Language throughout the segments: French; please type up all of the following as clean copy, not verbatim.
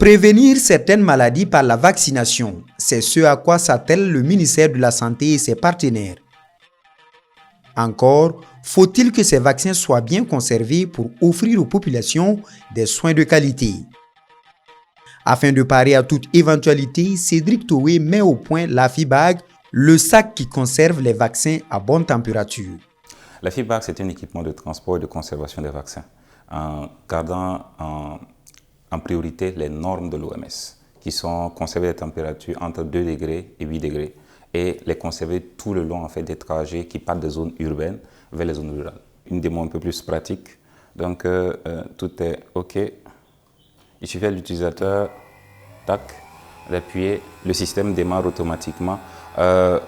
Prévenir certaines maladies par la vaccination, c'est ce à quoi s'attelle le ministère de la Santé et ses partenaires. Encore, faut-il que ces vaccins soient bien conservés pour offrir aux populations des soins de qualité. Afin de parer à toute éventualité, Cédric Toé met au point l'Afibag, le sac qui conserve les vaccins à bonne température. L'Afibag, c'est un équipement de transport et de conservation des vaccins, en gardant en priorité les normes de l'OMS, qui sont conservées à température entre 2 degrés et 8 degrés, et les conserver tout le long des trajets qui partent des zones urbaines vers les zones rurales. Une démo un peu plus pratique, donc tout est OK. Il suffit à l'utilisateur d'appuyer, le système démarre automatiquement.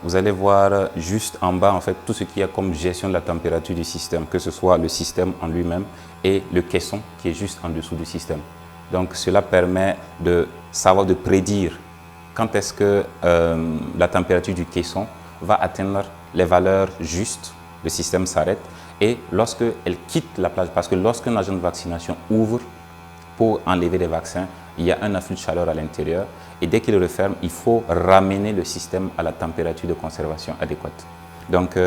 Vous allez voir juste en bas tout ce qu'il y a comme gestion de la température du système, que ce soit le système en lui-même et le caisson qui est juste en dessous du système. Donc cela permet de savoir, de prédire quand est-ce que la température du caisson va atteindre les valeurs justes, le système s'arrête, et lorsqu'elle quitte la plage, parce que lorsqu'un agent de vaccination ouvre pour enlever les vaccins, il y a un afflux de chaleur à l'intérieur, et dès qu'il referme, il faut ramener le système à la température de conservation adéquate. Donc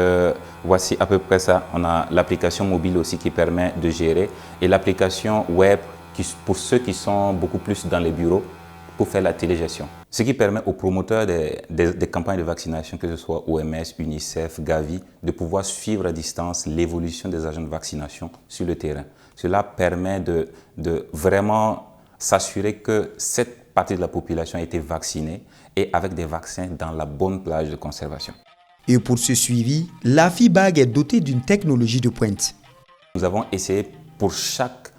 voici à peu près ça. On a l'application mobile aussi qui permet de gérer, et l'application web pour ceux qui sont beaucoup plus dans les bureaux pour faire la télégestion. Ce qui permet aux promoteurs des campagnes de vaccination, que ce soit OMS, UNICEF, Gavi, de pouvoir suivre à distance l'évolution des agents de vaccination sur le terrain. Cela permet de vraiment s'assurer que cette partie de la population a été vaccinée et avec des vaccins dans la bonne plage de conservation. Et pour ce suivi, l'Afibag est dotée d'une technologie de pointe. Nous avons essayé pour chaque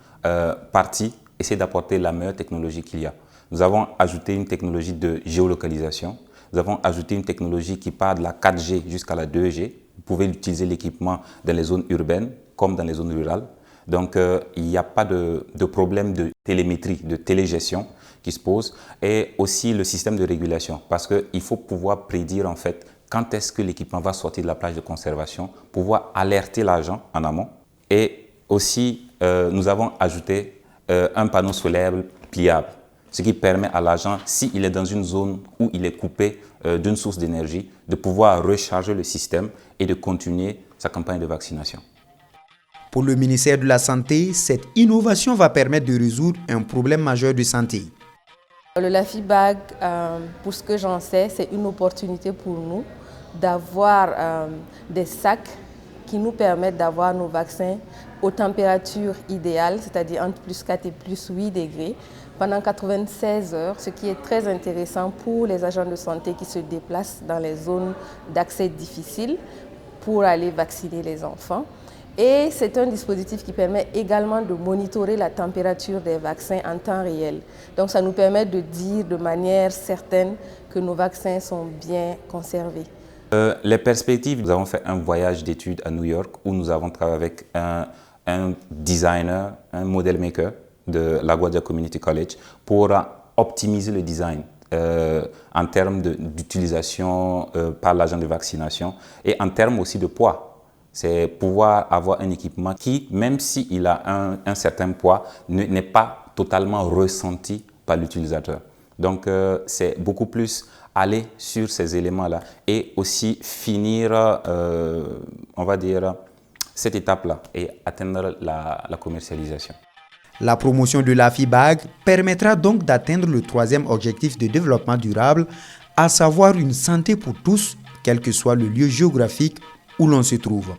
partie, essayer d'apporter la meilleure technologie qu'il y a. Nous avons ajouté une technologie de géolocalisation. Nous avons ajouté une technologie qui part de la 4G jusqu'à la 2G. Vous pouvez utiliser l'équipement dans les zones urbaines comme dans les zones rurales. Donc, il n'y a pas de problème de télémétrie, de télégestion qui se pose. Et aussi le système de régulation, parce qu'il faut pouvoir prédire quand est-ce que l'équipement va sortir de la plage de conservation, pouvoir alerter l'agent en amont. Et aussi, nous avons ajouté un panneau solaire pliable, ce qui permet à l'agent, s'il est dans une zone où il est coupé d'une source d'énergie, de pouvoir recharger le système et de continuer sa campagne de vaccination. Pour le ministère de la Santé, cette innovation va permettre de résoudre un problème majeur de santé. Le Afibag, pour ce que j'en sais, c'est une opportunité pour nous d'avoir des sacs qui nous permettent d'avoir nos vaccins aux températures idéales, c'est-à-dire entre plus 4 et plus 8 degrés, pendant 96 heures, ce qui est très intéressant pour les agents de santé qui se déplacent dans les zones d'accès difficiles pour aller vacciner les enfants. Et c'est un dispositif qui permet également de monitorer la température des vaccins en temps réel. Donc ça nous permet de dire de manière certaine que nos vaccins sont bien conservés. Les perspectives, nous avons fait un voyage d'études à New York où nous avons travaillé avec un designer, un model maker de LaGuardia Community College pour optimiser le design en termes d'utilisation par l'agent de vaccination et en termes aussi de poids. C'est pouvoir avoir un équipement qui, même s'il a un certain poids, n'est pas totalement ressenti par l'utilisateur. Donc, c'est beaucoup plus aller sur ces éléments-là et aussi finir, on va dire, cette étape-là et atteindre la commercialisation. La promotion de l'Afibag permettra donc d'atteindre le 3e objectif de développement durable, à savoir une santé pour tous, quel que soit le lieu géographique où l'on se trouve.